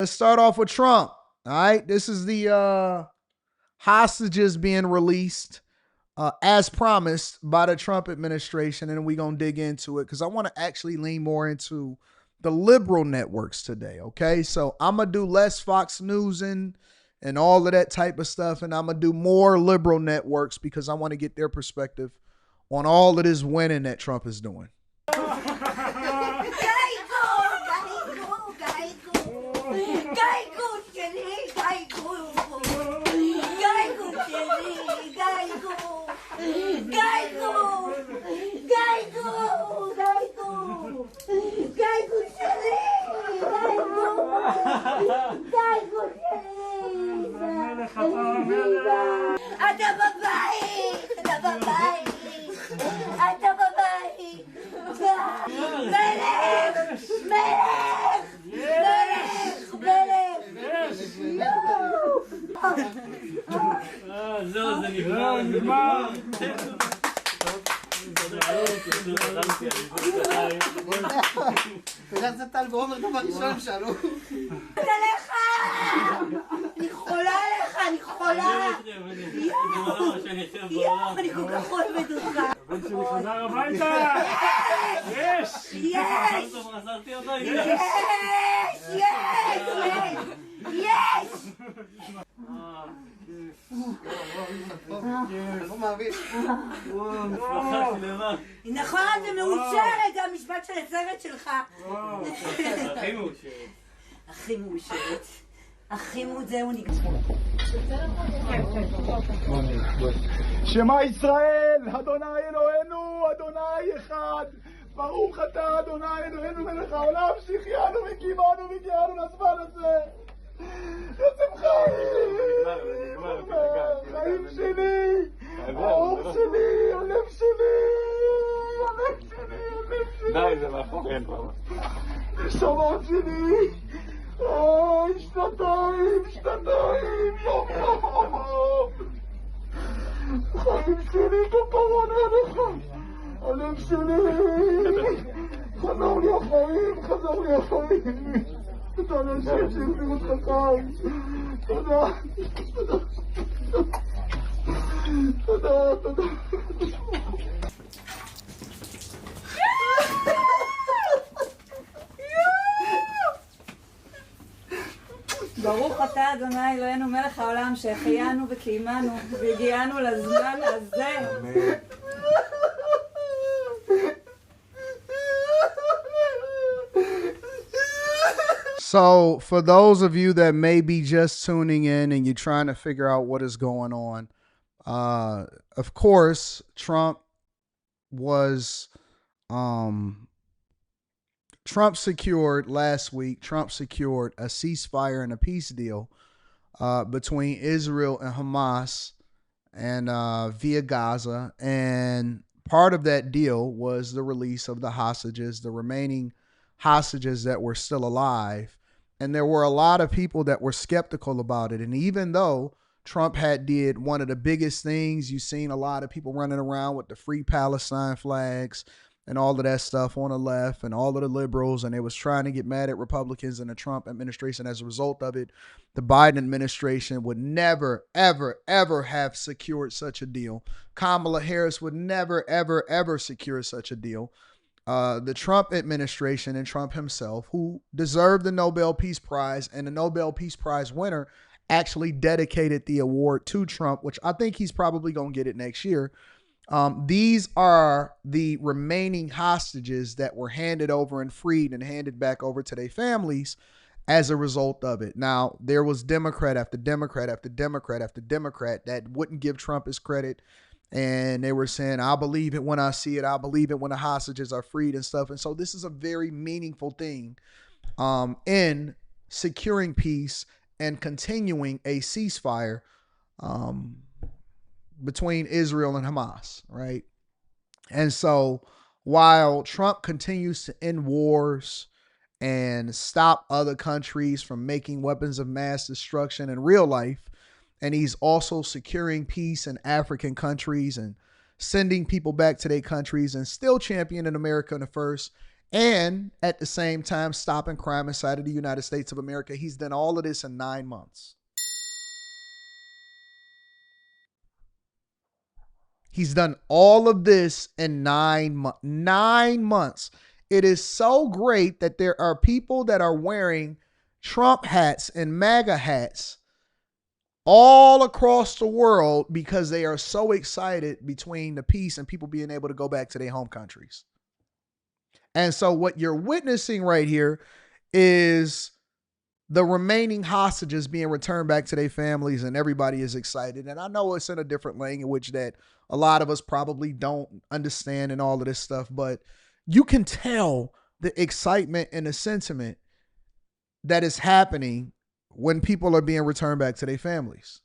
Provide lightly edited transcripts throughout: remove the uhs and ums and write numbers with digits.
Let's start off with Trump. All right. This is the hostages being released as promised by the Trump administration. And we're going to dig into it because I want to actually lean more into the liberal networks today. Okay. So I'm going to do less Fox News and all of that type of stuff. And I'm going to do more liberal networks because I want to get their perspective on all of this winning that Trump is doing. איך זה טל ועומר דבר ראשון שאלו? עליך! אני חולה עליך, אני חולה! יואו, אני כל כך אוהבת אותך! הבן שלי חזר הביתה! יש! יש! יש! לא מאמין. נכון, זה מאושרת, זה המשפט של הסרט שלך. הכי מאושרת. הכי מאושרת. הכי זהו נגמר. שמע ישראל, אדוני אלוהינו, אדוני אחד. ברוך אתה, אדוני אלוהינו מלך העולם, שהחיינו וקיימנו והגיענו לזמן הזה. עצם חיים שלי, האור שלי, הלב שלי, הלב שלי, הלב שלי. די, זה מאחוריין כבר. נשמות שלי, אוי, שנתיים, יום יום. חיים שלי כפרון עליך, הלב שלי, חזור לי החיים. תודה לאנשים שהחזירו אותך חיים. תודה. ברוך אתה אדוני אלוהינו מלך העולם שהחיינו וקיימנו והגיענו לזמן הזה. So for those of you that may be just tuning in and you're trying to figure out what is going on, of course, Trump secured last week, Trump secured a ceasefire and a peace deal between Israel and Hamas and via Gaza. And part of that deal was the release of the hostages, the remaining hostages that were still alive. And there were a lot of people that were skeptical about it. And even though Trump had did one of the biggest things, you've seen a lot of people running around with the Free Palestine flags and all of that stuff on the left and all of the liberals, and they was trying to get mad at Republicans and the Trump administration. As a result of it, the Biden administration would never, ever, ever have secured such a deal. Kamala Harris would never, ever, ever secure such a deal. The Trump administration and Trump himself, who deserved the Nobel Peace Prize, and the Nobel Peace Prize winner actually dedicated the award to Trump, which I think he's probably going to get it next year. These are the remaining hostages that were handed over and freed and handed back over to their families as a result of it. Now, there was Democrat after Democrat after Democrat after Democrat that wouldn't give Trump his credit. And they were saying, I'll believe it when I see it. I'll believe it when the hostages are freed and stuff. And so this is a very meaningful thing in securing peace and continuing a ceasefire between Israel and Hamas, right? And so while Trump continues to end wars and stop other countries from making weapons of mass destruction in real life, and he's also securing peace in African countries and sending people back to their countries and still championing America in the first and at the same time stopping crime inside of the United States of America. He's done all of this in 9 months. He's done all of this in 9 months. 9 months. It is so great that there are people that are wearing Trump hats and MAGA hats all across the world because they are so excited between the peace and people being able to go back to their home countries. And so what you're witnessing right here is the remaining hostages being returned back to their families, and everybody is excited. And I know it's in a different language that a lot of us probably don't understand and all of this stuff, but you can tell the excitement and the sentiment that is happening when people are being returned back to their families.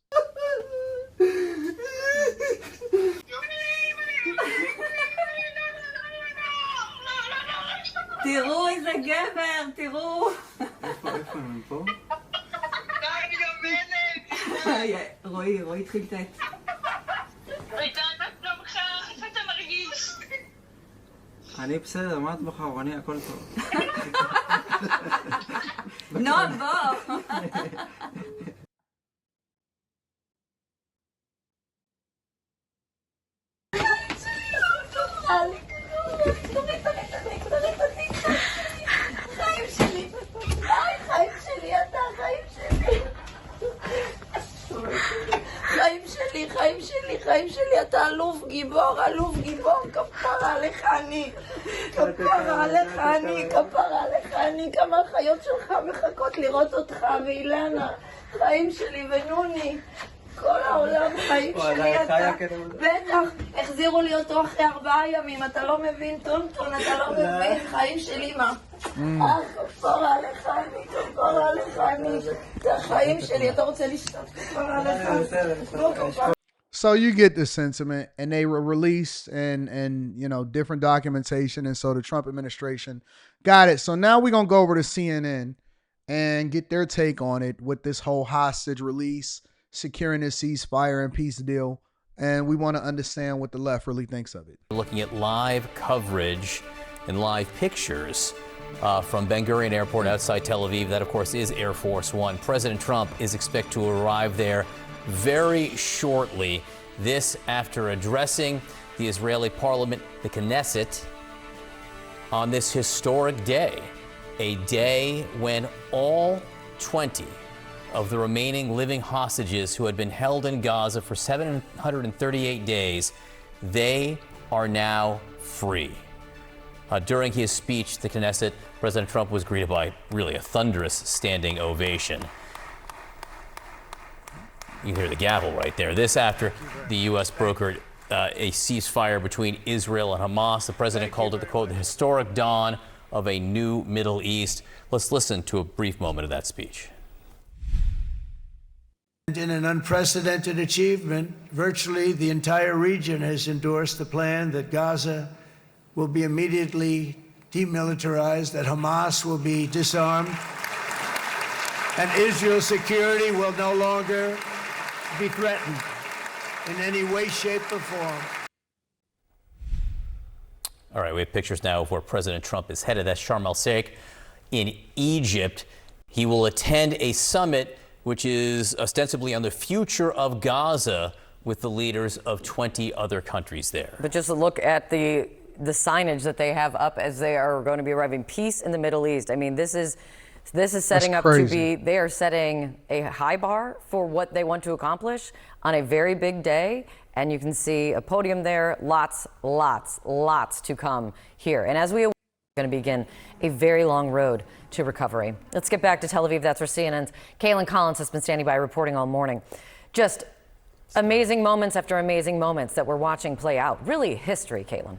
תראו איזה גבר, תראו. איפה הם פה? רועי התחיל טט. אני בסדר, מה את בוכה? אני הכל טוב. נון, בוא. חיים שלי, אתה אלוף גיבור, כפרה עליך אני, כמה החיות שלך מחכות לראות אותך, ואילנה, חיים שלי ונוני, כל העולם חיים שלי, אתה, בטח, החזירו לי אותו אחרי 4 ימים, אתה לא מבין, טונטון, אתה לא מבין, חיים שלי, מה? כפרה עליך אני, זה החיים שלי, אתה רוצה לשתות, כפרה עליך. So you get the sentiment, and they were released and you know, different documentation. And so the Trump administration got it. So now we're going to go over to CNN and get their take on it with this whole hostage release, securing this ceasefire and peace deal. And we want to understand what the left really thinks of it. Looking at live coverage and live pictures from Ben Gurion Airport outside Tel Aviv. That, of course, is Air Force One. President Trump is expected to arrive there very shortly. This after addressing the Israeli parliament, the Knesset, on this historic day, a day when all 20 of the remaining living hostages who had been held in Gaza for 738 days, they are now free. During his speech, the Knesset, President Trump was greeted by really a thunderous standing ovation. You can hear the gavel right there. This after the U.S. brokered a ceasefire between Israel and Hamas. The president called it, the quote, the historic dawn of a new Middle East. Let's listen to a brief moment of that speech. In an unprecedented achievement, virtually the entire region has endorsed the plan that Gaza will be immediately demilitarized, that Hamas will be disarmed, and Israel's security will no longer be threatened in any way, shape, or form. All right, we have pictures now of where President Trump is headed. That's Sharm el-Sheikh in Egypt. He will attend a summit which is ostensibly on the future of Gaza with the leaders of 20 other countries there. But just a look at the signage that they have up as they are going to be arriving. Peace in the Middle East. I mean, this is setting up to be, they are setting a high bar for what they want to accomplish on a very big day. And you can see a podium there, lots to come here. And as we are going to begin a very long road to recovery. Let's get back to Tel Aviv. That's where CNN's Kaylin Collins has been standing by reporting all morning. Just amazing moments after amazing moments that we're watching play out. Really history, Kaylin.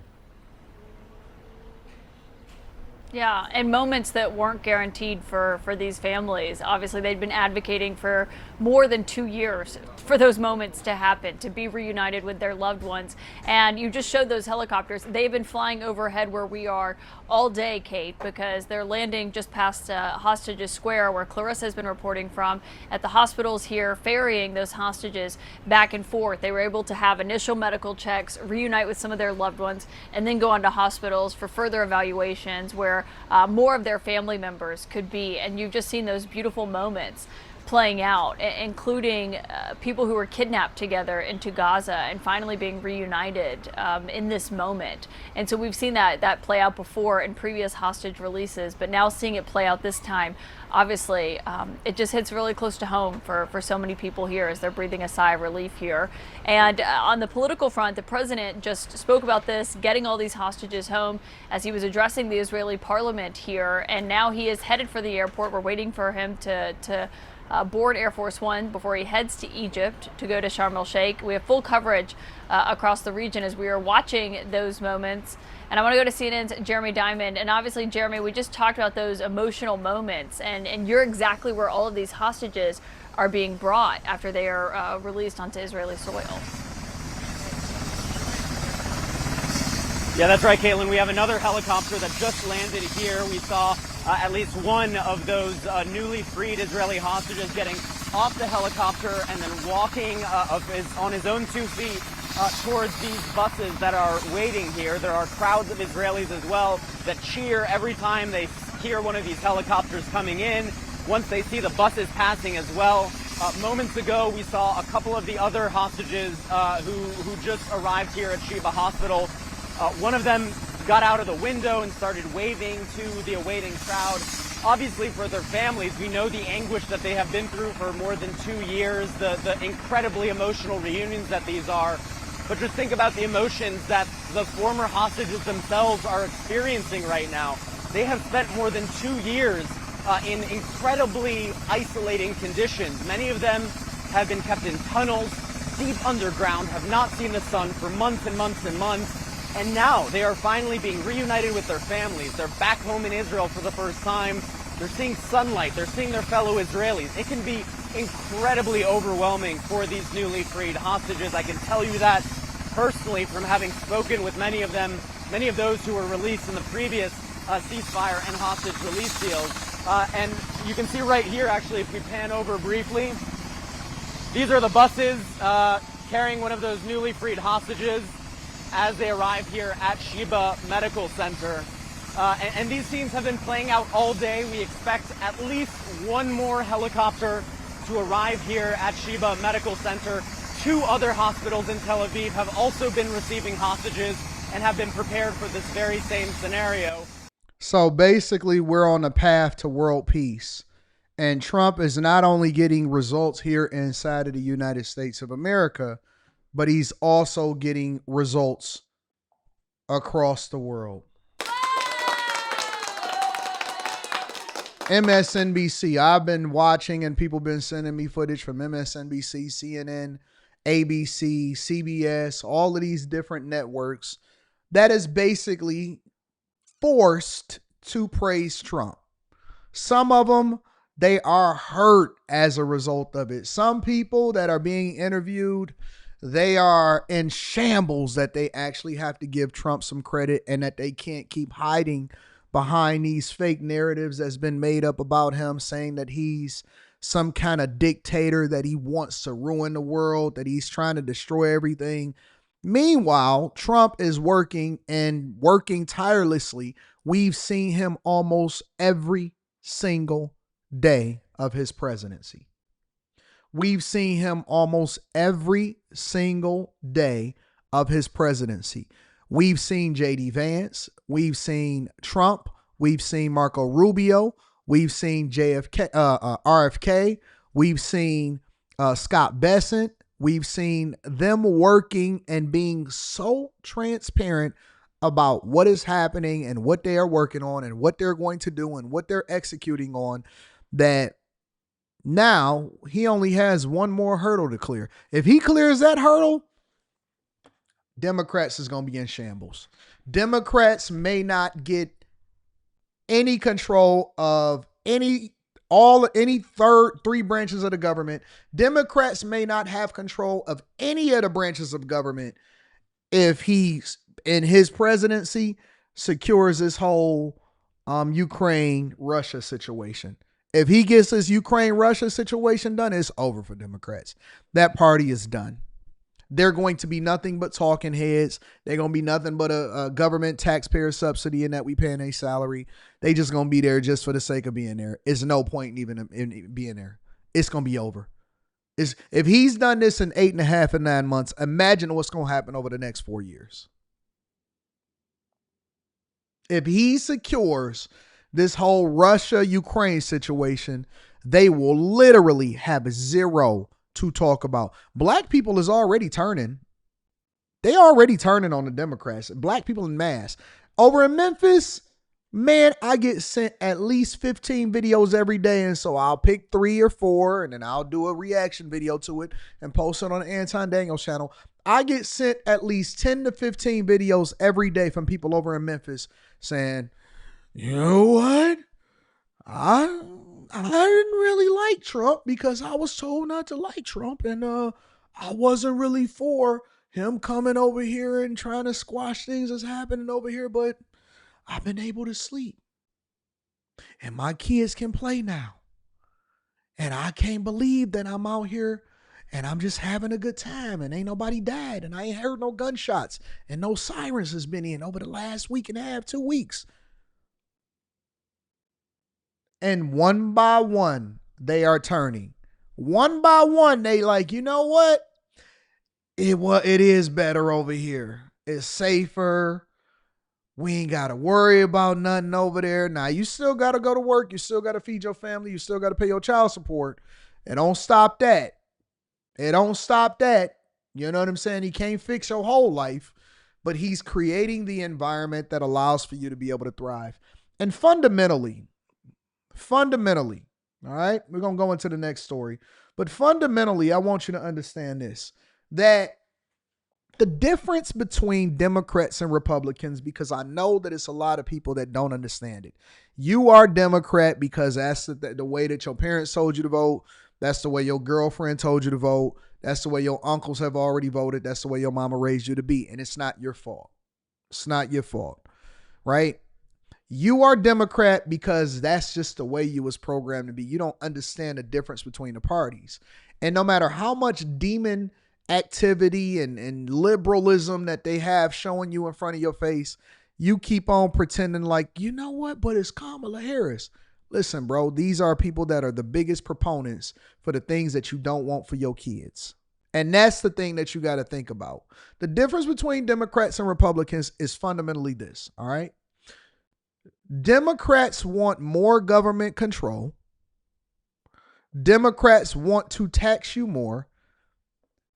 Yeah, and moments that weren't guaranteed for these families. Obviously, they'd been advocating for more than 2 years for those moments to happen, to be reunited with their loved ones. And you just showed those helicopters. They've been flying overhead where we are all day, Kate, because they're landing just past Hostages Square, where Clarissa has been reporting from, at the hospitals here, ferrying those hostages back and forth. They were able to have initial medical checks, reunite with some of their loved ones, and then go on to hospitals for further evaluations where more of their family members could be. And you've just seen those beautiful moments playing out, including people who were kidnapped together into Gaza and finally being reunited in this moment. And so we've seen that play out before in previous hostage releases, but now seeing it play out this time, obviously, it just hits really close to home for so many people here as they're breathing a sigh of relief here. And on the political front, the president just spoke about this, getting all these hostages home as he was addressing the Israeli parliament here. And now he is headed for the airport. We're waiting for him to board Air Force One before he heads to Egypt to go to Sharm el Sheikh. We have full coverage across the region as we are watching those moments. And I want to go to CNN's Jeremy Diamond. And obviously, Jeremy, we just talked about those emotional moments. And you're exactly where all of these hostages are being brought after they are released onto Israeli soil. Yeah, that's right, Caitlin. We have another helicopter that just landed here. We saw at least one of those newly freed Israeli hostages getting off the helicopter and then walking on his own 2 feet towards these buses that are waiting here. There are crowds of Israelis as well that cheer every time they hear one of these helicopters coming in, once they see the buses passing as well. Moments ago, we saw a couple of the other hostages who just arrived here at Sheba Hospital. One of them got out of the window and started waving to the awaiting crowd. Obviously, for their families, we know the anguish that they have been through for more than 2 years, the incredibly emotional reunions that these are. But just think about the emotions that the former hostages themselves are experiencing right now. They have spent more than 2 years in incredibly isolating conditions. Many of them have been kept in tunnels, deep underground, have not seen the sun for months and months and months. And now they are finally being reunited with their families. They're back home in Israel for the first time. They're seeing sunlight. They're seeing their fellow Israelis. It can be incredibly overwhelming for these newly freed hostages. I can tell you that personally from having spoken with many of them, many of those who were released in the previous ceasefire and hostage release deals. And you can see right here, actually, if we pan over briefly, these are the buses carrying one of those newly freed hostages as they arrive here at Sheba Medical Center. And these scenes have been playing out all day. We expect at least one more helicopter to arrive here at Sheba Medical Center. 2 other hospitals in Tel Aviv have also been receiving hostages and have been prepared for this very same scenario. So basically, we're on a path to world peace. And Trump is not only getting results here inside of the United States of America, but he's also getting results across the world. MSNBC, I've been watching and people been sending me footage from MSNBC, CNN, ABC, CBS, all of these different networks that is basically forced to praise Trump. Some of them, they are hurt as a result of it. Some people that are being interviewed, they are in shambles that they actually have to give Trump some credit and that they can't keep hiding behind these fake narratives that's been made up about him, saying that he's some kind of dictator, that he wants to ruin the world, that he's trying to destroy everything. Meanwhile, Trump is working tirelessly. We've seen him almost every single day of his presidency. We've seen him almost every single day of his presidency. We've seen J.D. Vance. We've seen Trump. We've seen Marco Rubio. We've seen RFK. We've seen Scott Bessent. We've seen them working and being so transparent about what is happening and what they are working on and what they're going to do and what they're executing on, that now he only has one more hurdle to clear. If he clears that hurdle, Democrats is going to be in shambles. Democrats may not get any control of any three branches of the government. Democrats may not have control of any of the branches of government if he's in his presidency secures this whole Ukraine-Russia situation. If he gets this Ukraine-Russia situation done, it's over for Democrats. That party is done. They're going to be nothing but talking heads. They're going to be nothing but a government taxpayer subsidy in that we paying a salary. They just going to be there just for the sake of being there. It's no point even in being there. It's going to be over. If he's done this in 8.5 and 9 months, imagine what's going to happen over the next 4 years. If he secures this whole Russia-Ukraine situation, they will literally have zero to talk about. Black people is already turning. They already turning on the Democrats. Black people in mass. Over in Memphis, man, I get sent at least 15 videos every day. And so I'll pick 3 or 4 and then I'll do a reaction video to it and post it on the Anton Daniels channel. I get sent at least 10 to 15 videos every day from people over in Memphis saying, you know what? I didn't really like Trump because I was told not to like Trump, and I wasn't really for him coming over here and trying to squash things that's happening over here, but I've been able to sleep. And my kids can play now. And I can't believe that I'm out here and I'm just having a good time and ain't nobody died and I ain't heard no gunshots and no sirens has been in over the last week and a half, 2 weeks. And one by one, they are turning. One by one, they like, you know what? It is better over here. It's safer. We ain't got to worry about nothing over there. Now, you still got to go to work. You still got to feed your family. You still got to pay your child support. It don't stop that. It don't stop that. You know what I'm saying? He can't fix your whole life, but he's creating the environment that allows for you to be able to thrive. And fundamentally, all right, we're going to go into the next story. But fundamentally, I want you to understand this, that the difference between Democrats and Republicans, because I know that it's a lot of people that don't understand it. You are Democrat because that's the way that your parents told you to vote. That's the way your girlfriend told you to vote. That's the way your uncles have already voted. That's the way your mama raised you to be. And it's not your fault. It's not your fault, right? You are Democrat because that's just the way you was programmed to be. You don't understand the difference between the parties. And no matter how much demon activity and liberalism that they have showing you in front of your face, you keep on pretending like, you know what, but it's Kamala Harris. Listen, bro, these are people that are the biggest proponents for the things that you don't want for your kids. And that's the thing that you got to think about. The difference between Democrats and Republicans is fundamentally this, all right? Democrats want more government control. Democrats want to tax you more.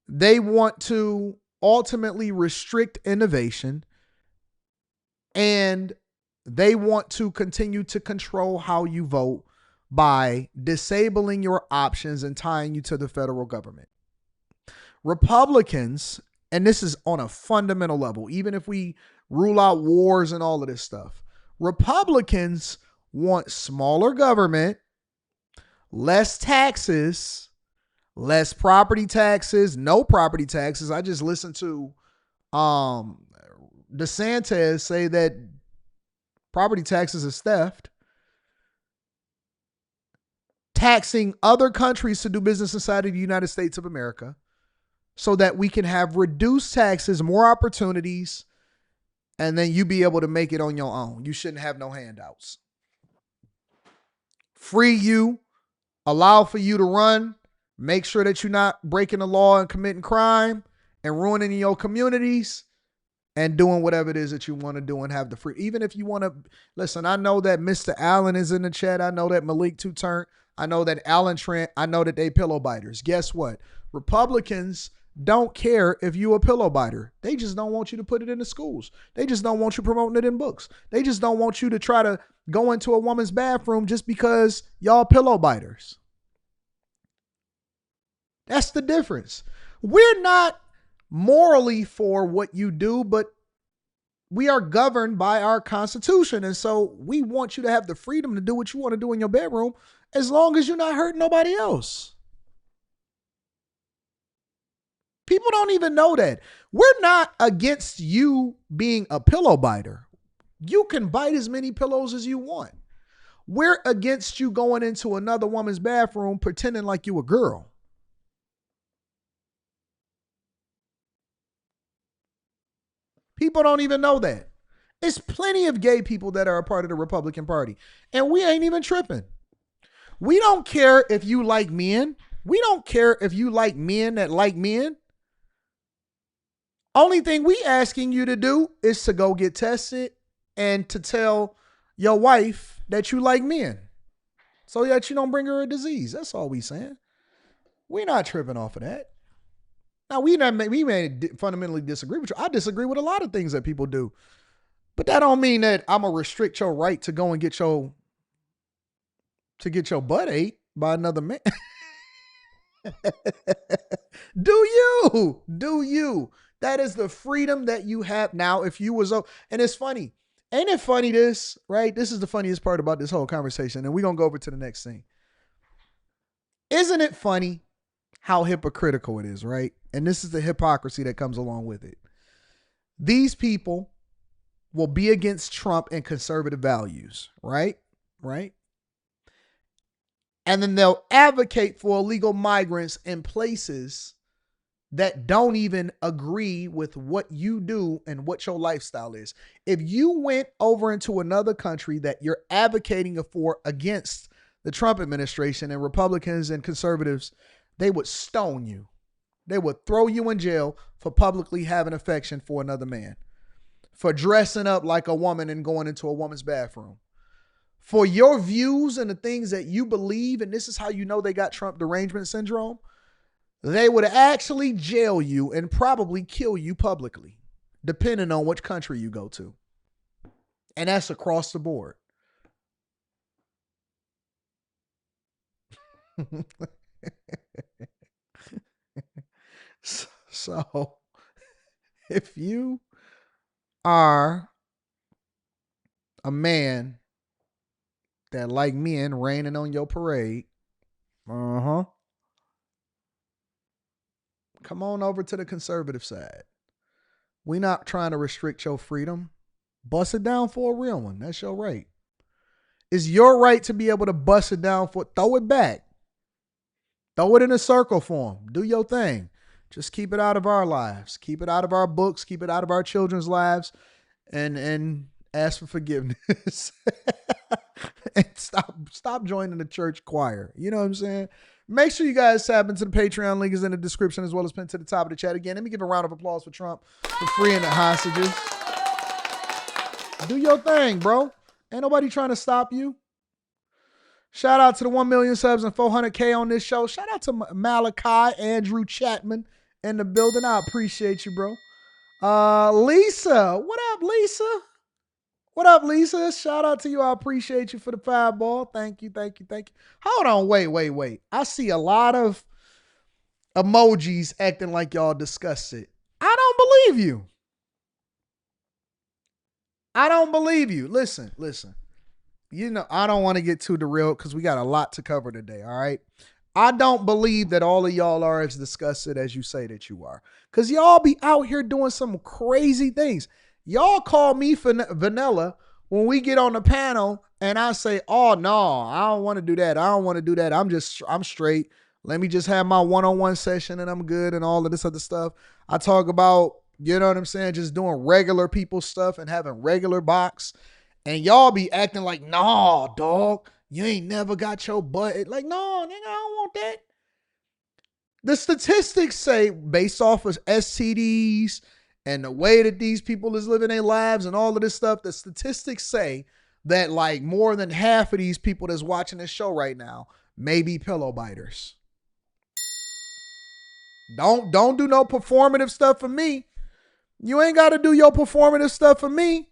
They want to ultimately restrict innovation. And they want to continue to control how you vote by disabling your options and tying you to the federal government. Republicans, and this is on a fundamental level, even if we rule out wars and all of this stuff, Republicans want smaller government, less taxes, less property taxes, no property taxes. I just listened to DeSantis say that property taxes is theft. Taxing other countries to do business inside of the United States of America so that we can have reduced taxes, more opportunities, and then you be able to make it on your own. You shouldn't have no handouts. Free you, allow for you to run, make sure that you're not breaking the law and committing crime and ruining your communities and doing whatever it is that you want to do and have the free. Even if you want to, listen, I know that Mr. Allen is in the chat. I know that Malik Two-Turn. I know that Alan Trent. I know that they pillow biters. Guess what? Republicans don't care if you a pillow biter. They just don't want you to put it in the schools. They just don't want you promoting it in books. They just don't want you to try to go into a woman's bathroom just because y'all pillow biters. That's the difference. We're not morally for what you do, but we are governed by our Constitution. And so we want you to have the freedom to do what you want to do in your bedroom as long as you're not hurting nobody else. People don't even know that. We're not against you being a pillow biter. You can bite as many pillows as you want. We're against you going into another woman's bathroom pretending like you a girl. People don't even know that. There's plenty of gay people that are a part of the Republican Party, and we ain't even tripping. We don't care if you like men. We don't care if you like men that like men. Only thing we asking you to do is to go get tested and to tell your wife that you like men so that you don't bring her a disease. That's all we saying. We're not tripping off of that. Now, we may fundamentally disagree with you. I disagree with a lot of things that people do. But that don't mean that I'm going to restrict your right to go and get your butt ate by another man. Do you? That is the freedom that you have now. If you was, and it's funny. Ain't it funny this, right? This is the funniest part about this whole conversation. And we're going to go over to the next thing. Isn't it funny how hypocritical it is, right? And this is the hypocrisy that comes along with it. These people will be against Trump and conservative values, right? Right? And then they'll advocate for illegal migrants in places that don't even agree with what you do and what your lifestyle is. If you went over into another country that you're advocating for against the Trump administration and Republicans and conservatives, they would stone you. They would throw you in jail for publicly having affection for another man, for dressing up like a woman and going into a woman's bathroom, for your views and the things that you believe. And this is how you know they got Trump derangement syndrome. They would actually jail you and probably kill you publicly, depending on which country you go to. And that's across the board. So, if you are a man that like men raining on your parade, come on over to the conservative side. We're not trying to restrict your freedom. Bust it down for a real one. That's your right. It's your right to be able to bust it down throw it back. Throw it in a circle form. Do your thing. Just keep it out of our lives. Keep it out of our books. Keep it out of our children's lives. And ask for forgiveness. And stop joining the church choir. You know what I'm saying? Make sure you guys tap into the Patreon. Link is in the description as well as pinned to the top of the chat. Again, let me give a round of applause for Trump for freeing the hostages. Do your thing, bro. Ain't nobody trying to stop you. Shout out to the 1 million subs and 400K on this show. Shout out to Malachi, Andrew Chapman in the building. I appreciate you, bro. Lisa. What up, Lisa? What up, Lisa? Shout out to you. I appreciate you for the 5-ball. Thank you. Hold on. Wait. I see a lot of emojis acting like y'all discussed it. I don't believe you. Listen. You know, I don't want to get too derailed because we got a lot to cover today, all right? I don't believe that all of y'all are as disgusted as you say that you are. Because y'all be out here doing some crazy things. Y'all call me vanilla when we get on the panel and I say, oh, no, I don't want to do that. I'm straight. Let me just have my one-on-one session and I'm good and all of this other stuff. I talk about, you know what I'm saying, just doing regular people stuff and having regular box. And y'all be acting like, nah, dog, you ain't never got your butt. Like, no, nigga, I don't want that. The statistics say, based off of STDs and the way that these people is living their lives and all of this stuff, the statistics say that like more than half of these people that's watching this show right now may be pillow biters. Don't do no performative stuff for me. You ain't got to do your performative stuff for me.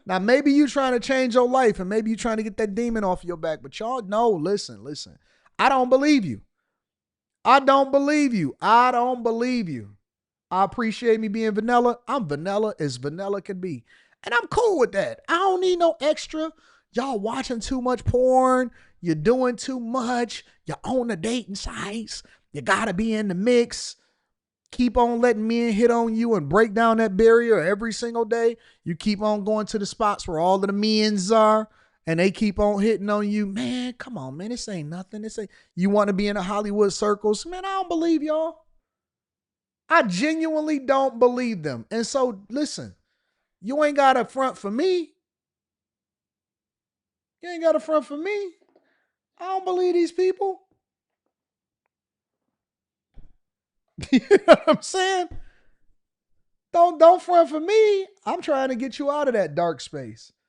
Now, maybe you trying to change your life and maybe you trying to get that demon off your back. But y'all, no, listen. I don't believe you. I appreciate me being vanilla. I'm vanilla as vanilla can be. And I'm cool with that. I don't need no extra. Y'all watching too much porn. You're doing too much. You're on the dating sites. You got to be in the mix. Keep on letting men hit on you and break down that barrier every single day. You keep on going to the spots where all of the men's are and they keep on hitting on you. Man, come on, man. This ain't nothing. This ain't. You want to be in the Hollywood circles? Man, I don't believe y'all. I genuinely don't believe them. And so, listen, you ain't got a front for me. You ain't got a front for me. I don't believe these people. You know what I'm saying? Don't front for me. I'm trying to get you out of that dark space.